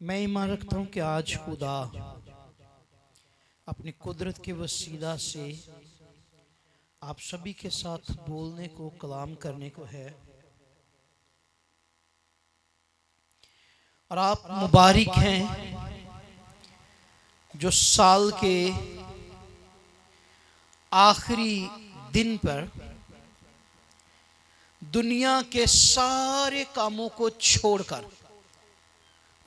मैं ईमान रखता हूँ कि आज खुदा अपनी कुदरत के वसीला से आप सभी के साथ बोलने को, कलाम करने को है। और आप मुबारक हैं जो साल के आखिरी दिन पर दुनिया के सारे कामों को छोड़कर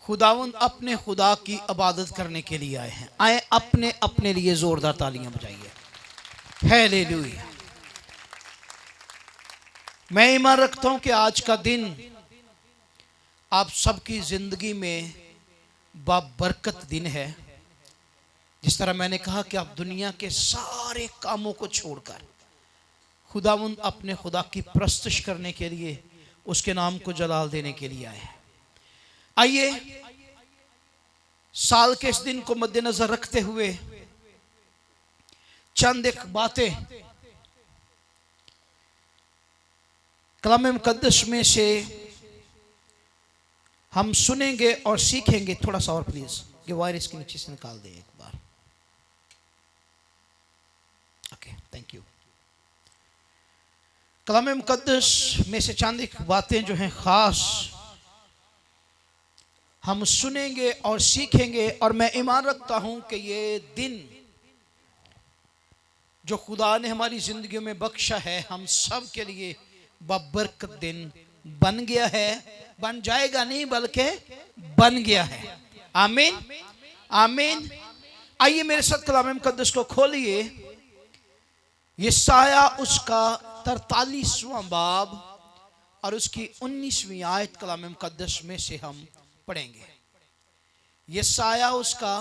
खुदावंद अपने खुदा की इबादत करने के लिए आए हैं। आए अपने अपने लिए जोरदार तालियां बजाइए। हालेलुया। मैं ईमान रखता हूं कि आज का दिन आप सबकी जिंदगी में बाबरकत दिन है। जिस तरह मैंने कहा कि आप दुनिया के सारे कामों को छोड़कर खुदावंद अपने खुदा की प्रस्तुति करने के लिए, उसके नाम को जलाल देने के लिए आए हैं। आइए साल के इस दिन को मद्देनजर रखते हुए चंद एक बातें कलाम मुकद्दस में से हम सुनेंगे और सीखेंगे। थोड़ा सा और प्लीज ये वायरस के नीचे से निकाल दे एक बार। Okay, thank you. कलाम मुकद्दस में से चंद एक बातें जो हैं खास हम सुनेंगे और सीखेंगे। और मैं ईमान रखता हूं कि ये दिन जो खुदा ने हमारी जिंदगी में बख्शा है, हम सब के लिए बबरकत दिन बन गया है। बन जाएगा नहीं बल्कि बन गया है। आमीन आमीन। आइए मेरे साथ कलाम मुकद्दस को खोलिए। यशाया उसका 43वां बाब और उसकी 19वीं आयत कलाम मुकद्दस में से हम पढ़ेंगे। यशाया उसका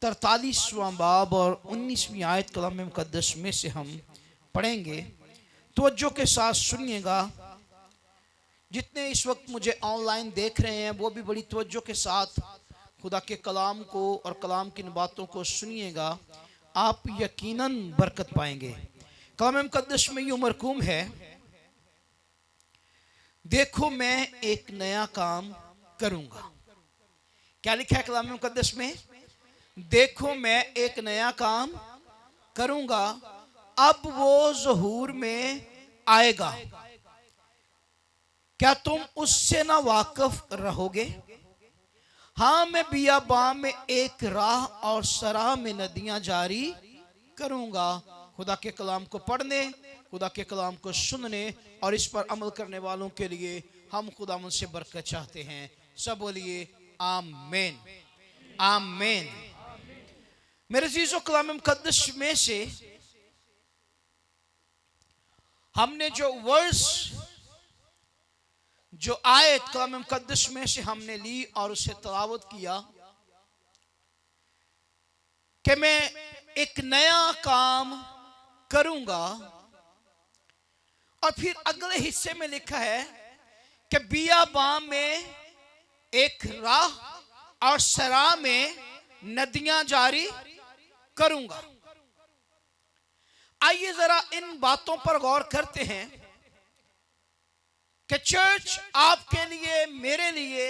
43वां बाब और 19वीं आयत कलाम मुकद्दस में से हम पढ़ेंगे। तवज्जो के साथ सुनिएगा। जितने इस वक्त मुझे ऑनलाइन देख रहे हैं वो भी बड़ी तवज्जो के साथ खुदा के कलाम को और कलाम की बातों को सुनिएगा। आप यकीनन बरकत पाएंगे। कलाम मुकद्दस में यूं मरकूम है, देखो मैं एक नया काम करूंगा। क्या लिखा है कलाम मुकद्दस में? देखो मैं एक नया काम करूंगा, अब वो ज़हूर में आएगा, क्या तुम उससे ना वाकिफ रहोगे? हाँ, मैं बियाबान में एक राह और सराह में नदियां जारी करूंगा। खुदा के कलाम को पढ़ने, खुदा के कलाम को सुनने और इस पर अमल करने वालों के लिए हम खुदा से बरकत चाहते हैं। सब बोलिए आमीन आमीन। मेरे अजीजों, कलाम मुकद्दस में से हमने जो वर्स, जो आयत कलाम मुकद्दस में से हमने ली और उसे तलावत किया कि मैं एक नया काम करूंगा। और फिर अगले हिस्से में लिखा है कि बियाबान में एक राह और सरा में नदियां जारी करूंगा। आइए जरा इन बातों पर गौर करते हैं कि चर्च आपके लिए, मेरे लिए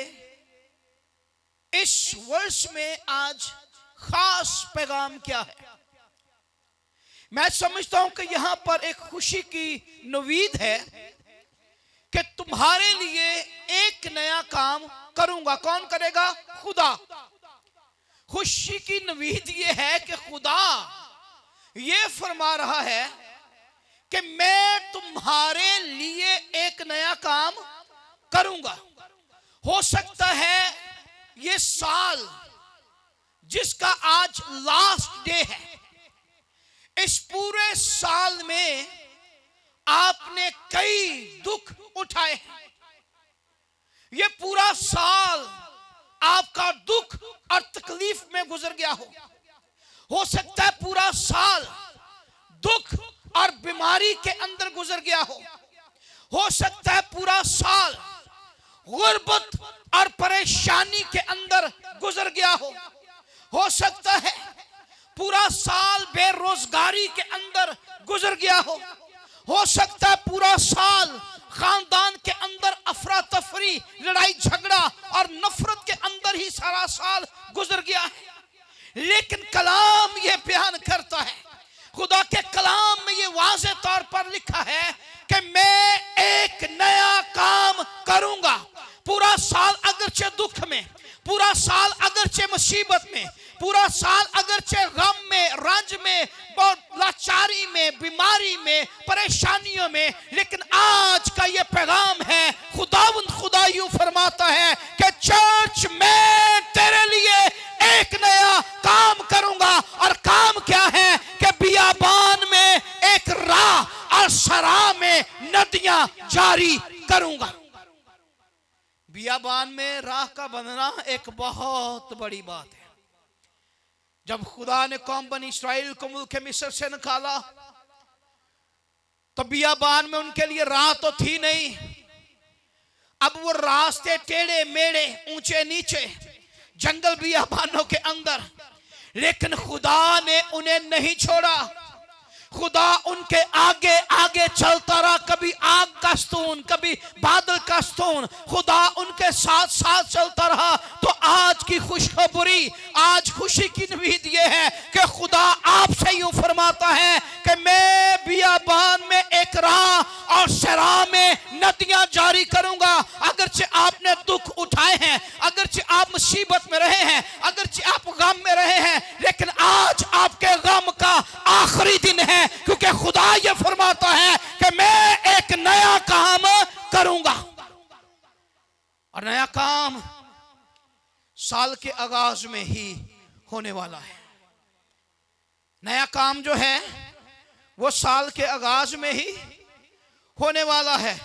इस वर्ष में आज खास पैगाम क्या है। मैं समझता हूं कि यहां पर एक खुशी की नवीद है कि तुम्हारे लिए एक नया काम करूंगा। कौन करेगा? खुदा। खुशी की नवीद ये है कि खुदा ये फरमा रहा है कि मैं तुम्हारे लिए एक नया काम करूंगा। हो सकता है ये साल जिसका आज लास्ट डे है, इस पूरे साल में आपने कई दुख उठाए हैं। ये पूरा साल आपका दुख और तकलीफ में गुजर गया हो सकता है पूरा साल दुख और बीमारी के अंदर गुजर गया हो सकता है पूरा साल गुर्बत और परेशानी के अंदर गुजर गया हो सकता है पूरा साल बेरोजगारी के अंदर गुजर गया हो सकता है पूरा साल खानदान के अंदर अफरा तफरी, लड़ाई झगड़ा और नफरत के अंदर ही सारा साल गुजर गया है। लेकिन कलाम ये बयान करता है, खुदा के कलाम में ये वाज़े तौर पर लिखा है कि मैं एक नया काम करूंगा। पूरा साल अगरचे दुख में, पूरा साल अगरचे मुसीबत में, पूरा साल अगरचे गम में, रंज में, लाचारी में, बीमारी में, परेशानियों में, लेकिन आज का ये पैगाम है, खुदा यूं फरमाता है कि चर्च मैं तेरे लिए एक नया काम करूंगा। और काम क्या है कि बियाबान में एक राह और सरा में नदियां जारी करूंगा। बियाबान में राह का बनना एक बहुत बड़ी बात है। जब खुदा ने कौम बनी इस्राएल को मुल्क मिस्र से निकाला तो बियाबान में उनके लिए राह तो थी नहीं। अब वो रास्ते टेढ़े मेढ़े, ऊंचे नीचे, जंगल बियाबानों के अंदर, लेकिन खुदा ने उन्हें नहीं छोड़ा। खुदा उनके आगे आगे चलता रहा। कभी आग का स्तून, कभी बादल का स्तून, खुदा उनके साथ साथ चलता रहा। तो आज की खुशखबरी, आज खुशी की नवीद ये है कि खुदा आपसे यूं फरमाता है कि मैं बियाबान में एक राह और सरा में नदियां जारी करूंगा। अगरचे आपने दुख उठाए हैं, अगरचे आप मुसीबत में रहे हैं, अगरचे आप गम में रहे हैं, लेकिन आज आपके गम का आखिरी दिन है, क्योंकि खुदा ये फरमाता है कि मैं एक नया काम करूंगा। और नया काम साल के आगाज में ही होने वाला है। नया काम जो है वो साल के आगाज में ही होने वाला है।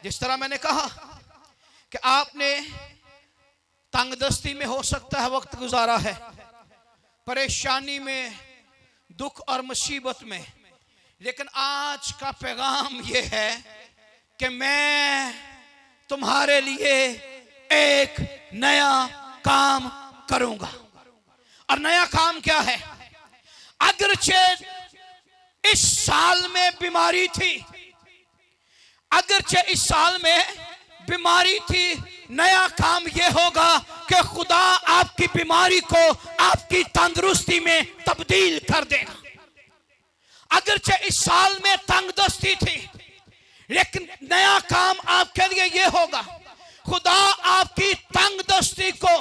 जिस तरह मैंने कहा कि आपने तंगदस्ती में हो सकता है वक्त गुजारा है, परेशानी में, दुख और मुसीबत में, लेकिन आज का पैगाम ये है कि मैं तुम्हारे लिए एक नया काम करूंगा। और नया काम क्या है? अगरचे इस साल में बीमारी थी, अगरचे इस साल में बीमारी थी, नया काम यह होगा कि खुदा आपकी बीमारी को आपकी तंदुरुस्ती में तब्दील कर देगा। अगरचे इस साल में तंगदस्ती थी, लेकिन नया काम आपके लिए यह होगा, खुदा आपकी तंगदस्ती को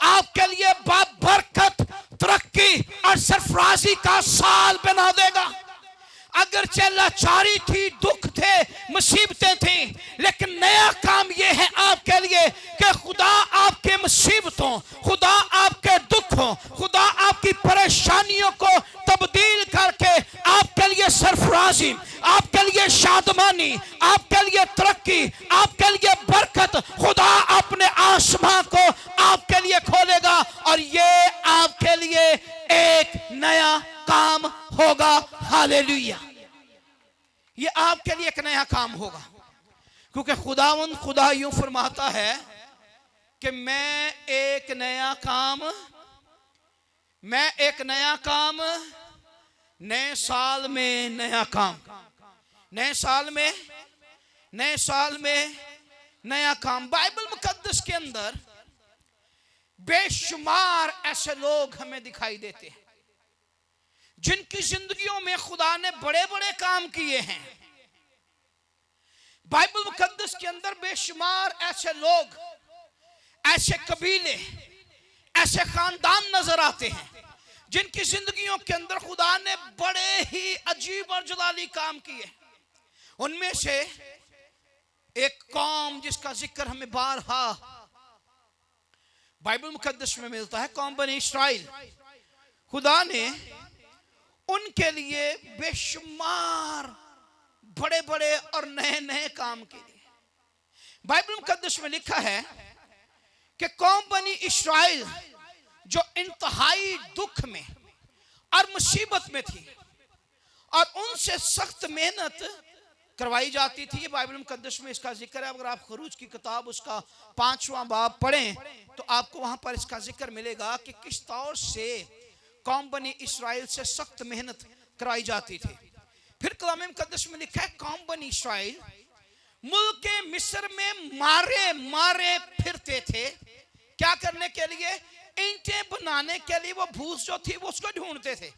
आपके लिए बरकत, तरक्की और सरफराजी का साल बना देगा। अगरचे लाचारी थी, दुख थे, मुसीबतें थी, लेकिन नया काम यह है आपके लिए कि खुदा आपके मुसीबतों, खुदा आपके दुखों, खुदा आपकी परेशानियों को तब्दील करके आपके लिए सरफराजी, आपके लिए शादमानी, आपके लिए तरक्की, आपके लिए बरकत, खुदा अपने आसमां को आपके लिए खोलेगा। और ये आपके लिए एक नया काम होगा। हालेलुया! ये आपके लिए एक नया काम होगा, क्योंकि खुदा यूं फरमाता है कि मैं एक नया काम नए साल में नया काम, नए साल में नया काम। बाइबल मुकद्दस के अंदर बेशुमार ऐसे लोग हमें दिखाई देते हैं जिनकी जिंदगियों में खुदा ने बड़े बड़े काम किए हैं। बाइबल मुकद्दस के अंदर बेशुमार ऐसे लोग, ऐसे कबीले, ऐसे खानदान नजर आते हैं जिनकी जिंदगियों के अंदर खुदा ने बड़े ही अजीब और जलाली काम किए। उनमें से एक कौम जिसका जिक्र हमें बारहा बाइबल मुकद्दस में मिलता है, कौम बनी इस्राइल। खुदा ने उनके लिए बेशुमार बड़े बड़े और नए नए काम किए। बाइबल मुकद्दस में लिखा है कि कौम बनी इस्राइल जो इंतहाई दुख में और मुसीबत में थी और उनसे सख्त मेहनत करवाई जाती थी। ये बाइबल मुकद्दस में इसका जिक्र है। अगर आप खरूज की किताब उसका 5वां बाब पढ़ें तो आपको वहां पर इसका जिक्र मिलेगा कि किस तौर से कौम बनी इस्राइल से सख्त मेहनत कराई जाती थी। फिर कलाम मुकद्दस में लिखा है कौम बनी इस्राइल मुल्क मिस्र में मारे मारे फिरते थे। क्या करने के लिए? ईंटें बनाने के लिए। वो भूस जो थी वो उसको ढूंढते थे।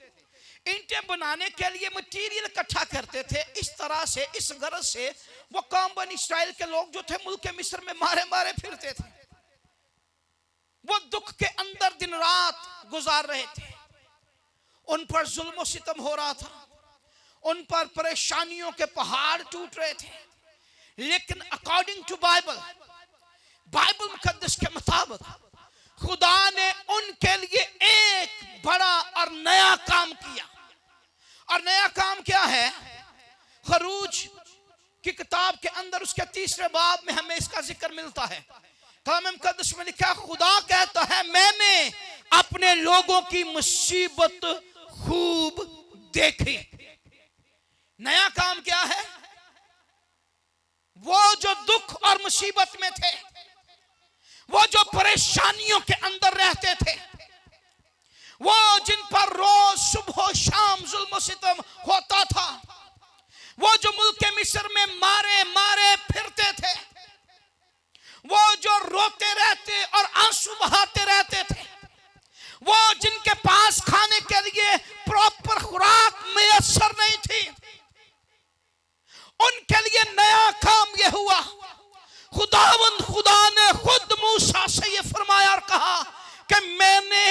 ईंटें बनाने के लिए मटीरियल इकट्ठा करते थे। इस तरह से, इस गरज से वो कौम बनी इस्राएल के लोग जो थे मुल्क मिस्र में मारे मारे फिरते थे। वो दुख के अंदर दिन रात गुजार रहे थे। उन पर जुल्म सितम हो रहा था, उन पर परेशानियों के पहाड़ टूट रहे थे। लेकिन अकॉर्डिंग टू बाइबल, बाइबल मुकद्दस के मुताबिक खुदा ने उनके लिए एक बड़ा और नया काम किया। और नया काम क्या है? खरूज की किताब के अंदर उसके 3 बाब में हमें इसका जिक्र मिलता है। कलाम मुकद्दस में लिखा, खुदा कहता है मैंने अपने लोगों की मुसीबत खूब देखी। नया काम क्या है? वो जो दुख और मुसीबत में थे, वो जो परेशानियों के अंदर रहते थे, वो जिन पर रोज सुबह शाम जुल्म सितम होता था, वो जो मुल्क मिस्र में मारे मारे फिरते थे, वो जो रोते रहते और आंसू बहाते रहते थे, वो जिनके पास खाने के लिए प्रॉपर खुराक मैसर नहीं थी, उनके लिए नया काम यह हुआ। खुदा ने खुद मूसा से ये फरमाया और कहा कि मैंने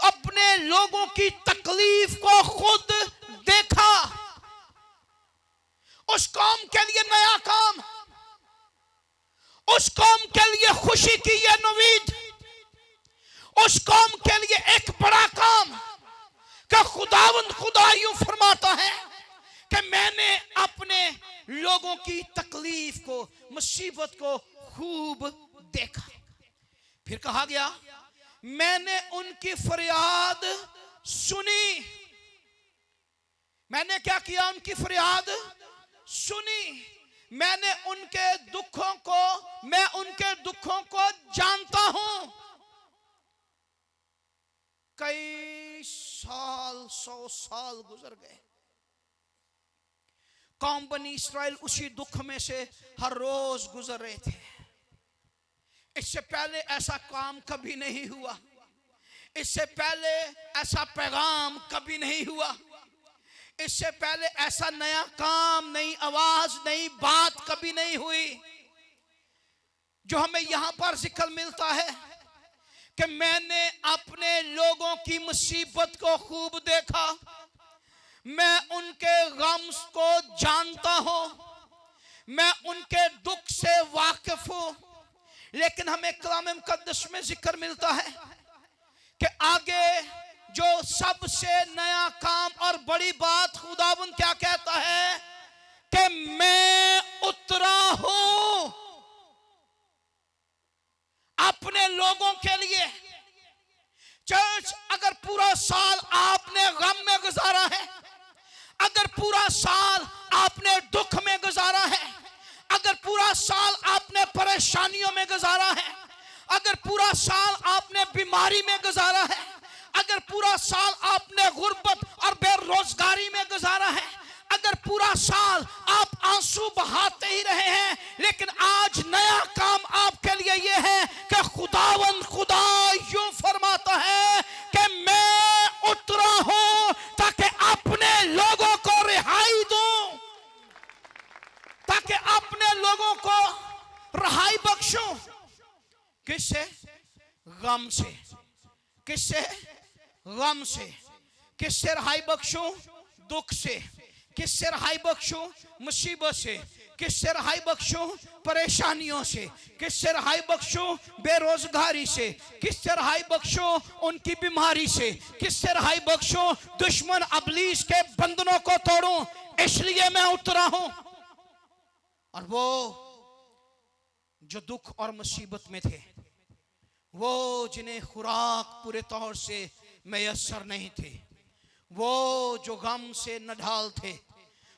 अपने लोगों की तकलीफ को खुद देखा। उस कौम के लिए नया काम, उस कौम के लिए खुशी की यह नवीद, उस कौम के लिए एक बड़ा काम कि खुदा यूं फरमाता है कि मैंने अपने लोगों की तकलीफ को, मुसीबत को खूब देखा। फिर कहा गया मैंने उनकी फरियाद सुनी। मैंने क्या किया? उनकी फरियाद सुनी। मैं उनके दुखों को जानता हूं। कई साल, 100 साल गुजर गए। कौम बनी इस्राएल उसी दुख में से हर रोज गुजर रहे थे। इससे पहले ऐसा काम कभी नहीं हुआ, इससे पहले ऐसा पैगाम कभी नहीं हुआ, इससे पहले ऐसा नया काम, नई आवाज, नई बात कभी नहीं हुई। जो हमें यहां पर जिक्र मिलता है कि मैंने अपने लोगों की मुसीबत को खूब देखा, मैं उनके गम को जानता हूं, मैं उनके दुख से वाकिफ हूं। लेकिन हमें कलाम मुकद्दस में जिक्र मिलता है कि आगे जो सबसे नया काम और बड़ी बात खुदावंद क्या कहता है कि मैं उतरा हूं अपने लोगों के लिए। चर्च, अगर पूरा साल आपने गम में गुजारा है, अगर पूरा साल आपने दुख में गुजारा है, अगर पूरा साल आपने परेशानियों में गुजारा है, अगर पूरा साल आपने बीमारी में गुजारा है, अगर पूरा साल आपने गुर्बत और बेरोजगारी में गुजारा है, अगर पूरा साल आप आंसू बहाते ही रहे हैं, लेकिन आज नया काम आपके लिए यह है कि खुदा यूं फरमाता है कि मैं उतरा हूं ताकि अपने लोगों को रिहाई दूं, ताकि अपने लोगों को रिहाई बख्शूं। किससे? गम से। किससे? गम से। किससे रिहाई बख्शूं? दुख से। किससे रिहाई बख्शूं? मुसीबत से। किससे रिहाई बख्शूं? परेशानियों से। किससे रिहाई बख्शूं? बेरोजगारी से। किससे रिहाई बख्शूं? उनकी बीमारी से। किससे रिहाई बख्शूं? दुश्मन इब्लीस के बंधनों को तोड़ूं, इसलिए मैं उतरा हूं। और वो जो दुख और मुसीबत में थे, वो जिन्हें खुराक पूरे तौर से मैसर नहीं थे, वो जो गम से नढाल थे,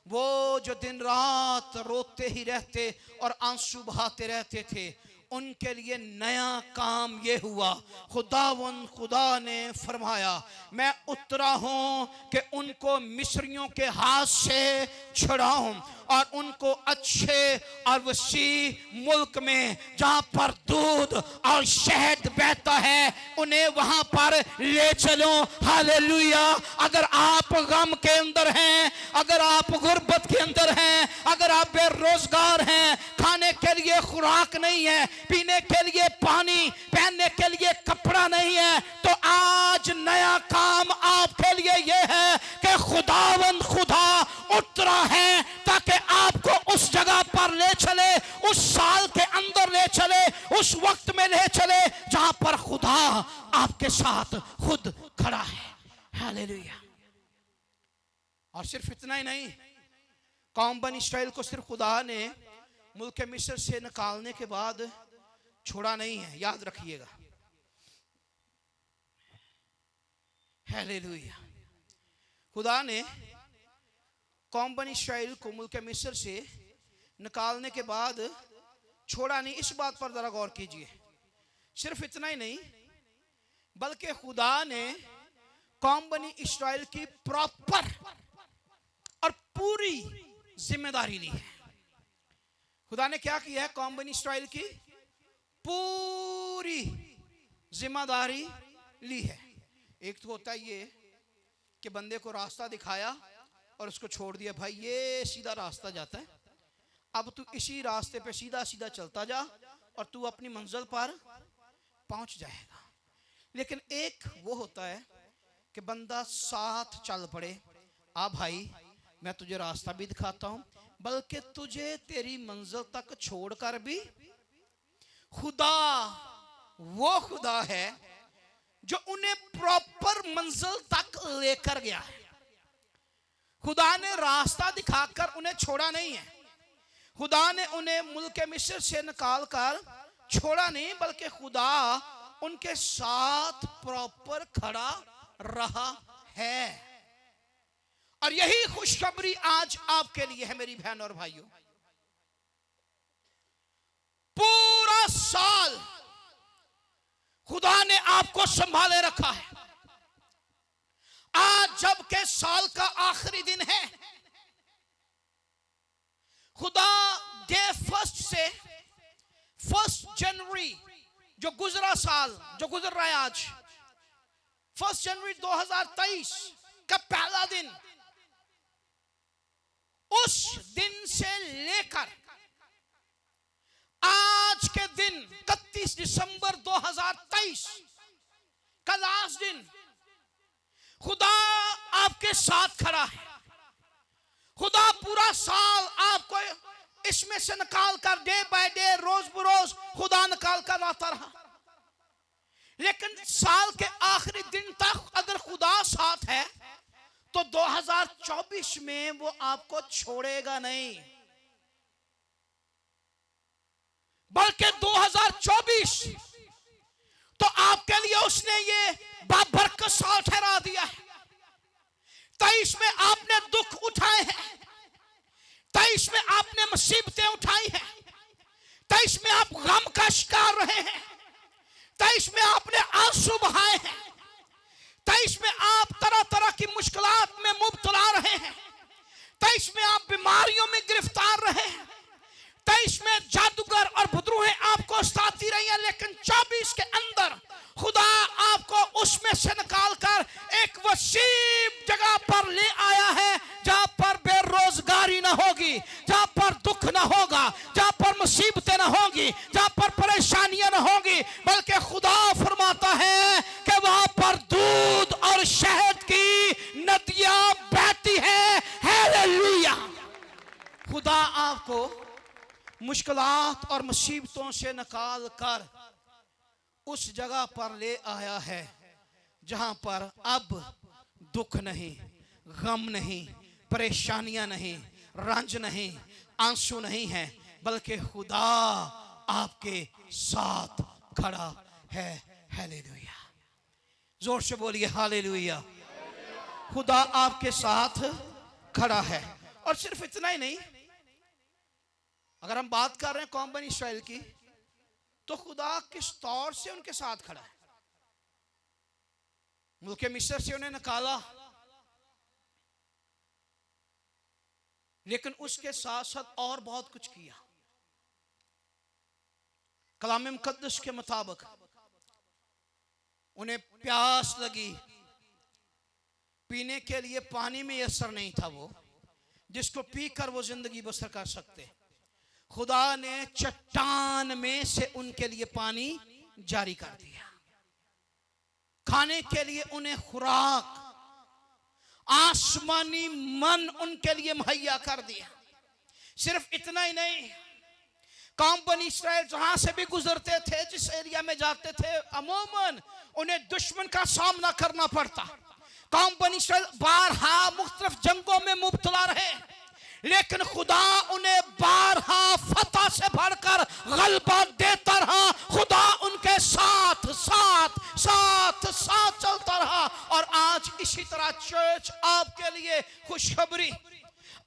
वो जो दिन रात रोते ही रहते और आंसू बहाते रहते थे, उनके लिए नया काम ये हुआ। खुदा ने फरमाया मैं उतरा हूं कि उनको मिस्रियों के हाथ से छुड़ाऊं, और उनको अच्छे और वसी मुल्क में जहां पर दूध और शहद बहता है उन्हें वहां पर ले चलो। हालेलुया। अगर आप गम के अंदर हैं, अगर आप गुर्बत के अंदर हैं, अगर आप बेरोजगार हैं, खाने के लिए खुराक नहीं है, पीने के लिए पानी, पहनने के लिए कपड़ा नहीं है, तो आज नया काम आपके लिए यह है कि खुदावंद खुदा उतरा है ताकि आपको उस जगह पर ले चले, उस साल के अंदर ले चले, उस वक्त में ले चले जहां पर खुदा आपके साथ खुद खड़ा है। हालेलुया। और सिर्फ इतना ही नहीं, कौम बनी इस्राएल को सिर्फ खुदा ने मुल्क मिस्र से निकालने के बाद छोड़ा नहीं है, याद रखिएगा। हालेलुया। खुदा ने कौम बनी इस्राएल को मुल्क मिस्र से निकालने के बाद छोड़ा नहीं। इस बात पर जरा गौर कीजिए। सिर्फ इतना ही नहीं, बल्कि खुदा ने कौम बनी इस्राएल की प्रॉपर और पूरी जिम्मेदारी ली है। खुदा ने क्या किया है? कौम बनी इस्राएल की पूरी जिम्मेदारी ली है। एक तो होता है ये कि बंदे को रास्ता दिखाया और उसको छोड़ दिया, भाई ये सीधा रास्ता जाता है, अब तू इसी रास्ते पे सीधा सीधा चलता जा और तू अपनी मंजिल पर पहुंच जाएगा। लेकिन एक वो होता है कि बंदा साथ चल पड़े, आ भाई मैं तुझे रास्ता भी दिखाता हूं, बल्कि तुझे तेरी मंजिल तक छोड़कर भी। खुदा वो खुदा है जो उन्हें प्रॉपर मंजिल तक लेकर गया है। खुदा ने रास्ता दिखाकर उन्हें छोड़ा नहीं है। खुदा ने उन्हें मुल्क मिस्र से निकाल कर छोड़ा नहीं, बल्कि खुदा उनके साथ प्रॉपर खड़ा रहा है। और यही खुशखबरी आज आपके लिए है मेरी बहन और भाइयों। पूरा साल खुदा ने आपको संभाले रखा है। आज जबकि साल का आखिरी दिन है, खुदा डे फर्स्ट से 1 जनवरी जो गुजरा साल जो गुजर रहा है आज, 1 जनवरी 2023 का पहला दिन, उस दिन से लेकर आज के दिन 31 दिसंबर 2023 का लास्ट दिन, खुदा आपके साथ खड़ा है। खुदा पूरा साल आपको इसमें से निकाल कर डे बाय डे, रोज बरोज खुदा निकाल कर लाता रहा। लेकिन साल के आखिरी दिन तक अगर खुदा साथ है तो 2024 में वो आपको छोड़ेगा नहीं, बल्कि 2024 तो आपके लिए उसने ये बाबरकत साल ठहरा दिया है। 23 में आपने दुख उठाए हैं, 23 में आपने मुसीबतें उठाई हैं, 23 में आप गम का शिकार रहे हैं, 23 में आपने आंसू बहाए हैं, 23 में आप तरह तरह की मुश्किलात में मुब्तला रहे हैं, 23 में आप बीमारियों में गिरफ्तार रहे हैं, 23 में जादूगर और बुदरूहें आपको सताती रही हैं। लेकिन 24 के अंदर खुदा आपको उसमें से निकाल कर एक वसीम जगह पर ले आया है, जहां पर बेरोजगारी ना होगी, जहां पर दुख ना होगा, जहां पर मुसीबतें ना होगी, जहां पर परेशानियां ना होगी, बल्कि खुदा फरमाता है कि वहां पर दूध और शहद की नदियां बहती हैं। हालेलुया। खुदा आपको मुश्किलात और मुसीबतों से निकाल कर उस जगह पर ले आया है जहां पर अब दुख नहीं, गम नहीं, परेशानियां नहीं, रंज नहीं, आंसू नहीं है, बल्कि खुदा आपके साथ खड़ा है। हालेलुया। जोर से बोलिए हालेलुया। खुदा आपके साथ खड़ा है। और सिर्फ इतना ही नहीं, अगर हम बात कर रहे हैं कौम बनी इस्राएल की, तो खुदा किस तौर से उनके साथ खड़ा है। मुल्क मिस्र से उन्हें निकाला, लेकिन उसके साथ साथ और बहुत कुछ किया। कलाम मुकद्दस के मुताबिक उन्हें प्यास लगी, पीने के लिए पानी में यस्सर नहीं था वो जिसको पीकर वो जिंदगी बसर कर सकते। खुदा ने चट्टान में से उनके लिए पानी जारी कर दिया, खाने के लिए उन्हें खुराक, आसमानी मन उनके लिए मुहैया कर दिया। सिर्फ इतना ही नहीं, कौम बनी इस्राएल जहां से भी गुजरते थे, जिस एरिया में जाते थे, अमूमन उन्हें दुश्मन का सामना करना पड़ता। कौम बनी इस्राएल बारहा मुख्तलिफ जंगों में मुब्तला रहे, लेकिन खुदा उन्हें बारहा फतह से भरकर गलबा देता रहा। खुदा उनके साथ साथ साथ साथ चलता रहा। और आज इसी तरह चर्च आपके लिए खुशखबरी,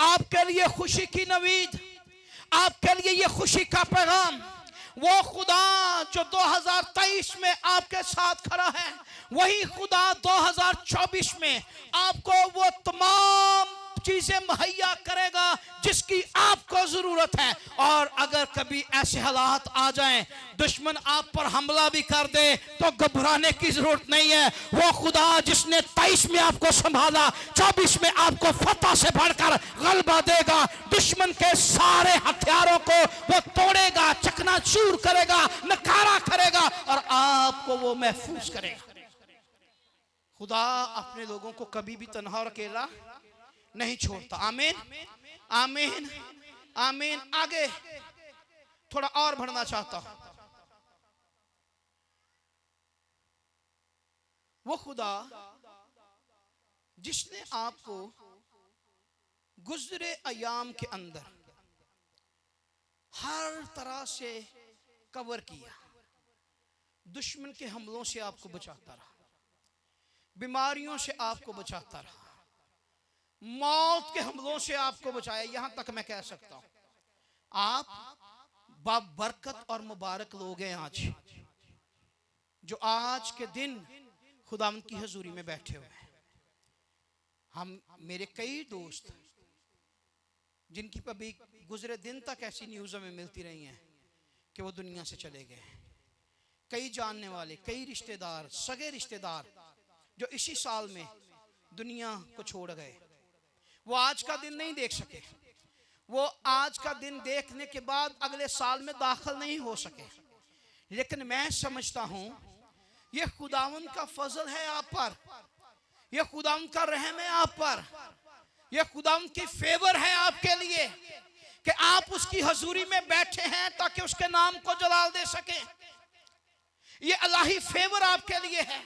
आपके लिए खुशी की नवीद, आपके लिए ये खुशी का पैगाम, वो खुदा जो 2023 में आपके साथ खड़ा है, वही खुदा 2024 में आपको वो तमाम चीजें मुहैया करेगा जिसकी आपको जरूरत है। और अगर कभी ऐसे हालात आ जाएं, दुश्मन आप पर हमला भी कर दे, तो घबराने की जरूरत नहीं है। वो खुदा जिसने 23 में आपको संभाला, 24 में आपको फतह से भरकर गलबा देगा। दुश्मन के सारे हथियारों को वो तोड़ेगा, चकनाचूर करेगा, नकारा करेगा और आपको वो महफूज करेगा। खुदा अपने लोगों को कभी भी तन्हा और अकेला नहीं छोड़ता। आमीन आमीन आमीन। आगे थोड़ा और बढ़ना चाहता हूं। वो खुदा जिसने आपको गुजरे अयाम के अंदर हर तरह से कवर किया, दुश्मन के हमलों से आपको बचाता रहा, बीमारियों से आपको बचाता रहा, मौत के हमलों से आपको बचाया। यहां तक मैं कह सकता हूं आप बाबरकत और मुबारक लोग हैं आज, जो आज के दिन खुदावंद की हजूरी में बैठे हुए हैं। मेरे कई दोस्त जिनकी अभी गुजरे दिन तक ऐसी न्यूज़ में मिलती रही हैं कि वो दुनिया से चले गए, कई जानने वाले, कई रिश्तेदार, सगे रिश्तेदार जो इसी साल में दुनिया को छोड़ गए, वो आज का दिन नहीं देख सके। वो आज का दिन देखने के बाद अगले साल में दाखिल नहीं हो सके। लेकिन मैं समझता हूं ये खुदावंद का फजल है आप पर, ये खुदावंद का रहम है आप पर, ये खुदावंद की फेवर है आपके लिए कि आप उसकी हजूरी में बैठे हैं ताकि उसके नाम को जलाल दे सके। ये अल्लाही फेवर आपके लिए है।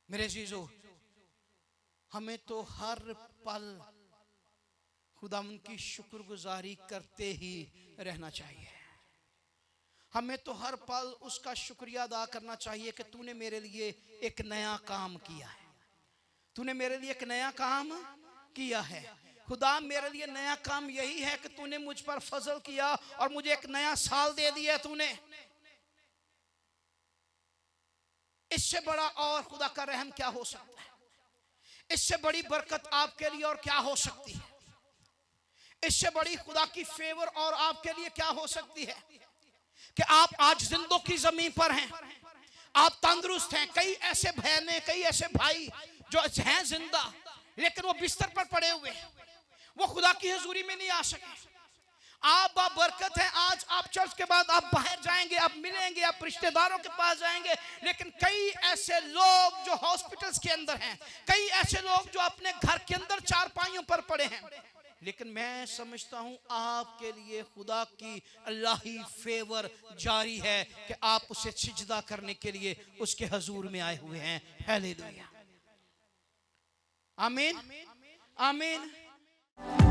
मेरे अजीजों, हमें तो हर पल खुदावंद की शुक्रगुजारी करते ही रहना चाहिए। हमें तो हर पल उसका शुक्रिया अदा करना चाहिए कि तूने मेरे लिए एक नया काम किया है, तूने मेरे लिए एक नया काम किया है। खुदा मेरे लिए नया काम यही है कि तूने मुझ पर फजल किया और मुझे एक नया साल दे दिया तूने। इससे बड़ा और खुदा का रहम क्या हो सकता है? इससे बड़ी बरकत आपके लिए और क्या हो सकती है? इससे बड़ी खुदा की फेवर और आपके लिए क्या हो सकती है कि आप आज जिंदों की जमीन पर हैं, आप तंदुरुस्त हैं। कई ऐसे बहनें, कई ऐसे भाई जो हैं जिंदा, लेकिन वो बिस्तर पर पड़े हुए, वो खुदा की हजूरी में नहीं आ सके। आप बरकत है, आज आप चर्च के बाद आप बाहर जाएंगे, आप मिलेंगे, आप रिश्तेदारों के पास जाएंगे, लेकिन कई ऐसे लोग जो हॉस्पिटल्स के अंदर हैं, कई ऐसे लोग जो अपने घर के अंदर चारपाइयों पर पड़े हैं। लेकिन मैं समझता हूं आपके लिए खुदा की अल्लाही फेवर जारी है कि आप उसे सिजदा करने के लिए उसके हजूर में आए हुए हैं। हालेलुया, आमीन आमीन।